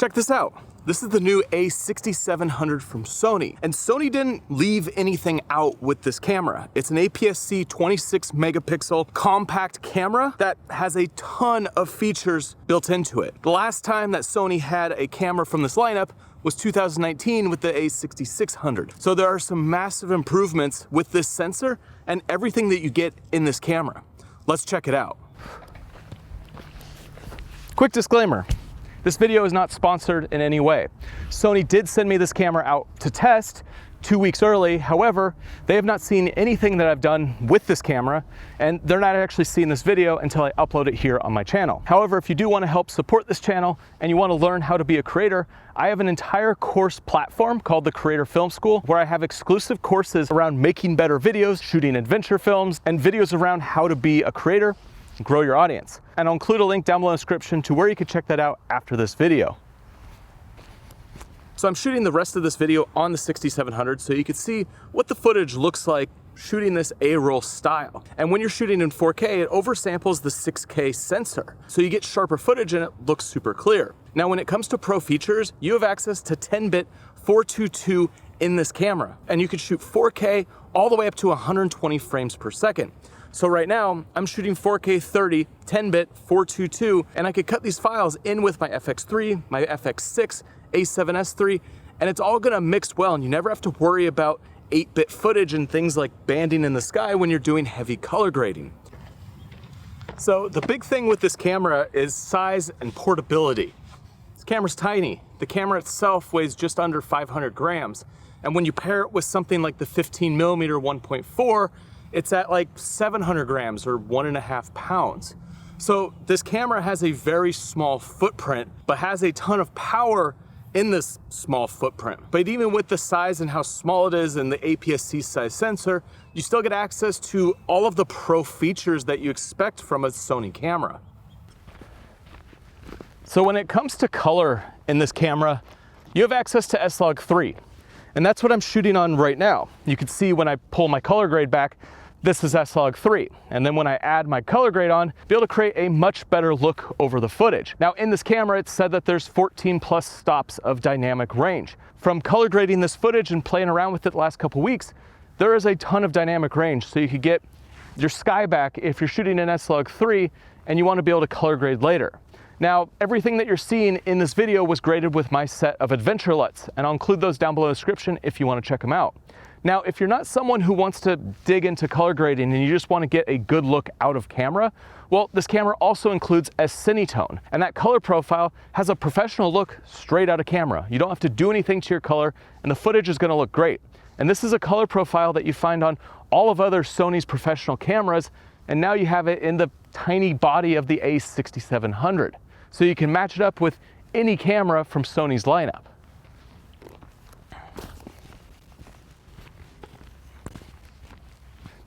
Check this out. This is the new A6700 from Sony, and Sony didn't leave anything out with this camera. It's an APS-C 26 megapixel compact camera that has a ton of features built into it. The last time that Sony had a camera from this lineup was 2019 with the A6600. So there are some massive improvements with this sensor and everything that you get in this camera. Let's check it out. Quick disclaimer. This video is not sponsored in any way. Sony did send me this camera out to test 2 weeks early. However, they have not seen anything that I've done with this camera, and they're not actually seeing this video until I upload it here on my channel. However, if you do want to help support this channel and you want to learn how to be a creator, I have an entire course platform called the Creator Film School, where I have exclusive courses around making better videos, shooting adventure films, and videos around how to be a creator, grow your audience. And I'll include a link down below in the description to where you can check that out after this video. So I'm shooting the rest of this video on the 6700 so you can see what the footage looks like shooting this A-roll style. And when you're shooting in 4K, it oversamples the 6K sensor. So you get sharper footage and it looks super clear. Now, when it comes to pro features, you have access to 10-bit 422 in this camera, and you can shoot 4K all the way up to 120 frames per second. So right now, I'm shooting 4K 30, 10-bit, 422, and I could cut these files in with my FX3, my FX6, A7S III, and it's all gonna mix well, and you never have to worry about 8-bit footage and things like banding in the sky when you're doing heavy color grading. So the big thing with this camera is size and portability. This camera's tiny. The camera itself weighs just under 500 grams, and when you pair it with something like the 15mm 1.4, it's at like 700 grams or 1.5 pounds. So this camera has a very small footprint, but has a ton of power in this small footprint. But even with the size and how small it is and the APS-C size sensor, you still get access to all of the pro features that you expect from a Sony camera. So when it comes to color in this camera, you have access to S-Log3. And that's what I'm shooting on right now. You can see when I pull my color grade back, this is S-Log3. And then when I add my color grade on, be able to create a much better look over the footage. Now in this camera, it's said that there's 14 plus stops of dynamic range. From color grading this footage and playing around with it the last couple weeks, there is a ton of dynamic range. So you could get your sky back if you're shooting in S-Log3 and you want to be able to color grade later. Now, everything that you're seeing in this video was graded with my set of adventure LUTs, and I'll include those down below in the description if you want to check them out. Now, if you're not someone who wants to dig into color grading and you just want to get a good look out of camera, well, this camera also includes a Cinetone, and that color profile has a professional look straight out of camera. You don't have to do anything to your color, and the footage is going to look great. And this is a color profile that you find on all of other Sony's professional cameras, and now you have it in the tiny body of the A6700. So you can match it up with any camera from Sony's lineup.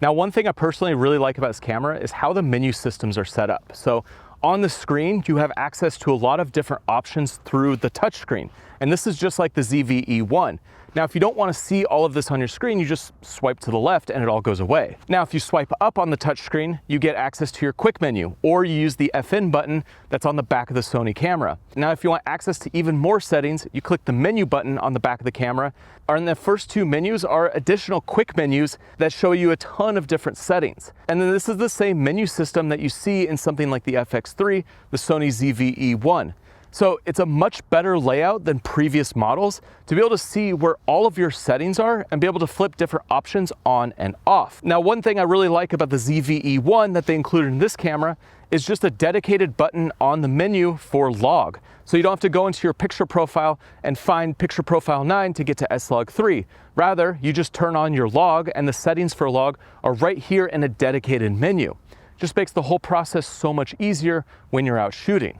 Now, one thing I personally really like about this camera is how the menu systems are set up. So on the screen, you have access to a lot of different options through the touchscreen. And this is just like the ZV-E1. Now, if you don't want to see all of this on your screen, you just swipe to the left and it all goes away. Now, if you swipe up on the touchscreen, you get access to your quick menu, or you use the FN button that's on the back of the Sony camera. Now, if you want access to even more settings, you click the menu button on the back of the camera. And the first two menus are additional quick menus that show you a ton of different settings. And then this is the same menu system that you see in something like the FX3, the Sony ZV-E1. So it's a much better layout than previous models to be able to see where all of your settings are and be able to flip different options on and off. Now, one thing I really like about the ZV-E1 that they included in this camera is just a dedicated button on the menu for log. So you don't have to go into your picture profile and find picture profile 9 to get to S-Log3. Rather, you just turn on your log and the settings for log are right here in a dedicated menu. Just makes the whole process so much easier when you're out shooting.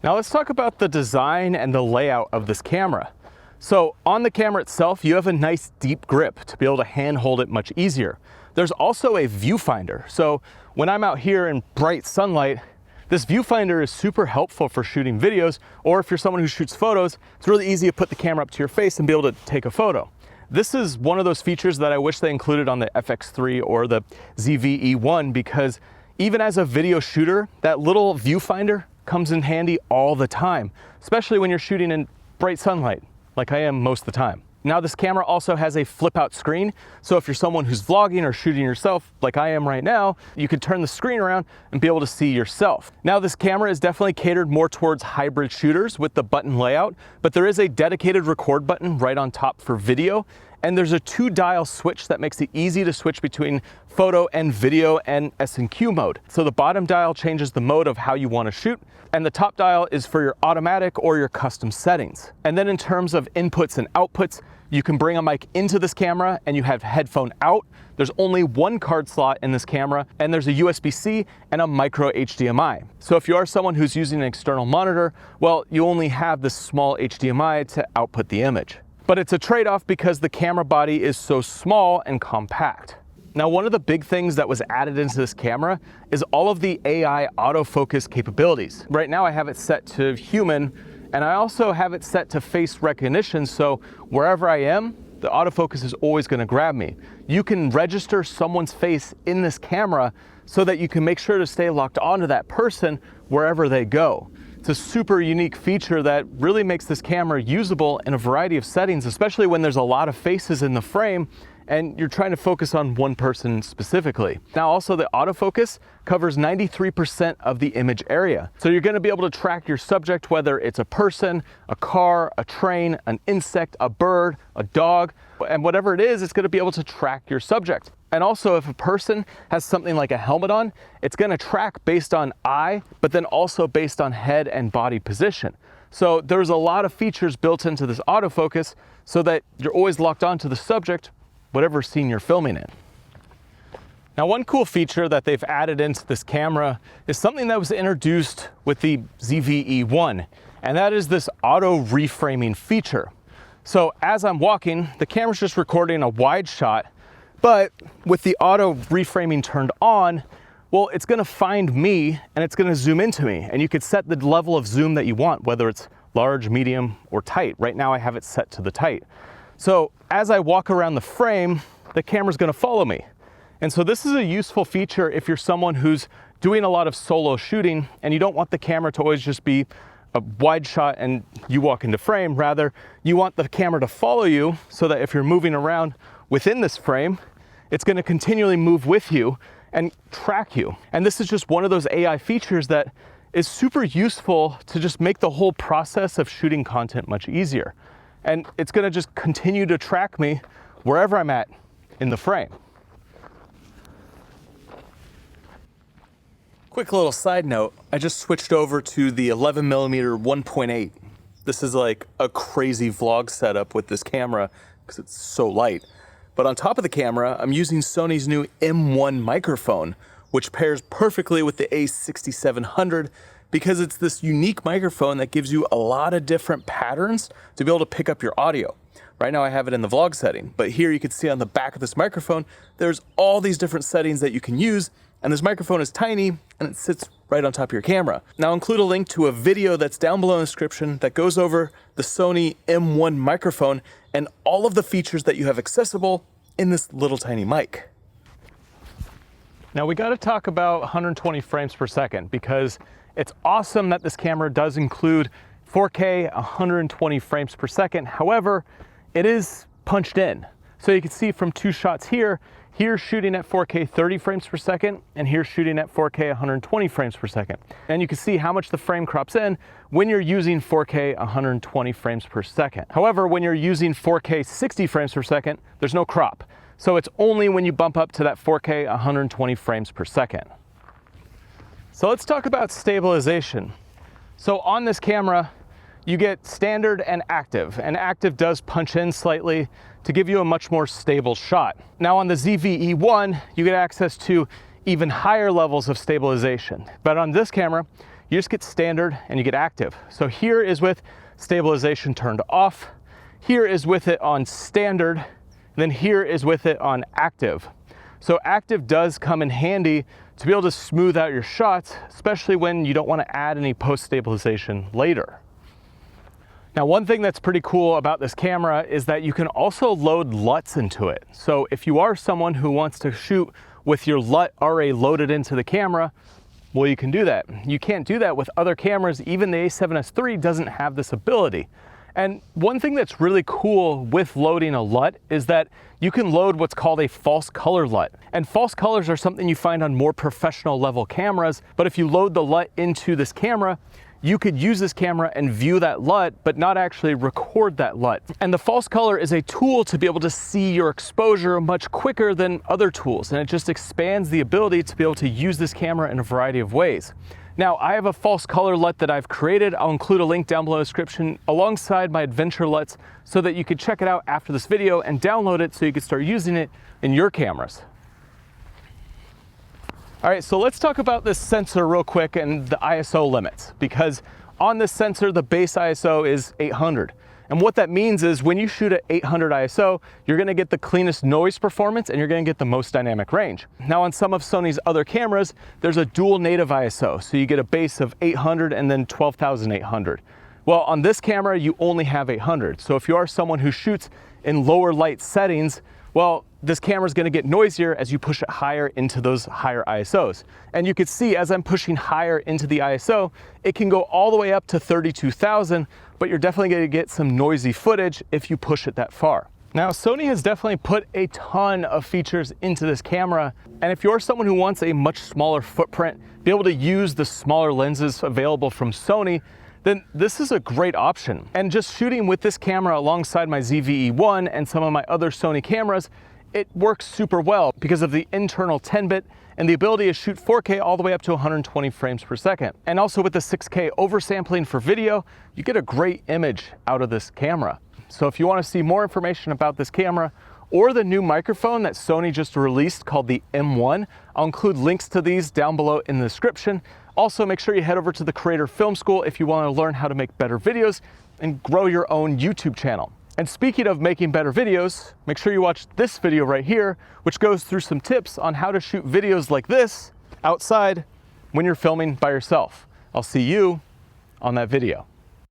Now let's talk about the design and the layout of this camera. So on the camera itself, you have a nice deep grip to be able to hand hold it much easier. There's also a viewfinder. So when I'm out here in bright sunlight, this viewfinder is super helpful for shooting videos, or if you're someone who shoots photos, it's really easy to put the camera up to your face and be able to take a photo. This is one of those features that I wish they included on the FX3 or the ZV-E1, because even as a video shooter, that little viewfinder comes in handy all the time, especially when you're shooting in bright sunlight, like I am most of the time. Now this camera also has a flip out screen, so if you're someone who's vlogging or shooting yourself like I am right now, you could turn the screen around and be able to see yourself. Now this camera is definitely catered more towards hybrid shooters with the button layout, but there is a dedicated record button right on top for video, and there's a 2-dial switch that makes it easy to switch between photo and video and S&Q mode. So the bottom dial changes the mode of how you want to shoot, and the top dial is for your automatic or your custom settings. And then in terms of inputs and outputs, you can bring a mic into this camera and you have headphone out. There's only one card slot in this camera, and there's a USB-C and a micro HDMI. So if you are someone who's using an external monitor, well, you only have this small HDMI to output the image. But it's a trade-off because the camera body is so small and compact. Now, one of the big things that was added into this camera is all of the AI autofocus capabilities. Right now I have it set to human, and I also have it set to face recognition, so wherever I am, the autofocus is always going to grab me. You can register someone's face in this camera so that you can make sure to stay locked onto that person wherever they go. It's a super unique feature that really makes this camera usable in a variety of settings, especially when there's a lot of faces in the frame and you're trying to focus on one person specifically. Now also the autofocus covers 93% of the image area. So you're going to be able to track your subject, whether it's a person, a car, a train, an insect, a bird, a dog, and whatever it is, it's going to be able to track your subject. And also if a person has something like a helmet on, it's going to track based on eye, but then also based on head and body position. So there's a lot of features built into this autofocus so that you're always locked onto the subject, whatever scene you're filming in. Now, one cool feature that they've added into this camera is something that was introduced with the ZV-E1, and that is this auto reframing feature. So as I'm walking, the camera's just recording a wide shot, but with the auto reframing turned on, well, it's gonna find me and it's gonna zoom into me, and you could set the level of zoom that you want, whether it's large, medium, or tight. Right now I have it set to the tight. So as I walk around the frame, the camera's gonna follow me. And so this is a useful feature if you're someone who's doing a lot of solo shooting and you don't want the camera to always just be a wide shot and you walk into frame. Rather, you want the camera to follow you so that if you're moving around within this frame, it's gonna continually move with you and track you. And this is just one of those AI features that is super useful to just make the whole process of shooting content much easier. And it's gonna just continue to track me wherever I'm at in the frame. Quick little side note, I just switched over to the 11mm 1.8. This is like a crazy vlog setup with this camera because it's so light. But on top of the camera, I'm using Sony's new M1 microphone, which pairs perfectly with the A6700 because it's this unique microphone that gives you a lot of different patterns to be able to pick up your audio. Right now I have it in the vlog setting, but here you can see on the back of this microphone, there's all these different settings that you can use, and this microphone is tiny and it sits right on top of your camera. Now I'll include a link to a video that's down below in the description that goes over the Sony M1 microphone and all of the features that you have accessible in this little tiny mic. Now we gotta talk about 120 frames per second because it's awesome that this camera does include 4K 120 frames per second. However, it is punched in. So you can see from two shots here, here's shooting at 4K 30 frames per second, and here's shooting at 4K 120 frames per second. And you can see how much the frame crops in when you're using 4K 120 frames per second. However, when you're using 4K 60 frames per second, there's no crop. So it's only when you bump up to that 4K 120 frames per second. So let's talk about stabilization. So on this camera, you get standard and active does punch in slightly to give you a much more stable shot. Now on the ZV-E1, you get access to even higher levels of stabilization. But on this camera, you just get standard and you get active. So here is with stabilization turned off, here is with it on standard, and then here is with it on active. So active does come in handy to be able to smooth out your shots, especially when you don't want to add any post-stabilization later. Now, one thing that's pretty cool about this camera is that you can also load LUTs into it. So if you are someone who wants to shoot with your LUT already loaded into the camera, Well, you can do that. You can't do that with other cameras. Even the A7S III doesn't have this ability. And one thing that's really cool with loading a LUT is that you can load what's called a false color LUT. And false colors are something you find on more professional level cameras, but if you load the LUT into this camera, you could use this camera and view that LUT, but not actually record that LUT. And the false color is a tool to be able to see your exposure much quicker than other tools, and it just expands the ability to be able to use this camera in a variety of ways. Now, I have a false color LUT that I've created. I'll include a link down below in the description alongside my adventure LUTs so that you could check it out after this video and download it so you can start using it in your cameras. All right, so let's talk about this sensor real quick and the ISO limits, because on this sensor, the base ISO is 800. And what that means is when you shoot at 800 ISO, you're gonna get the cleanest noise performance and you're gonna get the most dynamic range. Now on some of Sony's other cameras, there's a dual native ISO. So you get a base of 800 and then 12,800. Well, on this camera, you only have 800. So if you are someone who shoots in lower light settings, well, this camera is going to get noisier as you push it higher into those higher ISOs. And you can see as I'm pushing higher into the ISO, it can go all the way up to 32,000, but you're definitely going to get some noisy footage if you push it that far. Now, Sony has definitely put a ton of features into this camera. And if you're someone who wants a much smaller footprint, be able to use the smaller lenses available from Sony, then this is a great option. And just shooting with this camera alongside my ZV-E1 and some of my other Sony cameras, it works super well because of the internal 10-bit and the ability to shoot 4K all the way up to 120 frames per second. And also with the 6K oversampling for video, you get a great image out of this camera. So if you want to see more information about this camera or the new microphone that Sony just released called the M1, I'll include links to these down below in the description. Also, make sure you head over to the Creator Film School if you want to learn how to make better videos and grow your own YouTube channel. And speaking of making better videos, make sure you watch this video right here, which goes through some tips on how to shoot videos like this outside when you're filming by yourself. I'll see you on that video.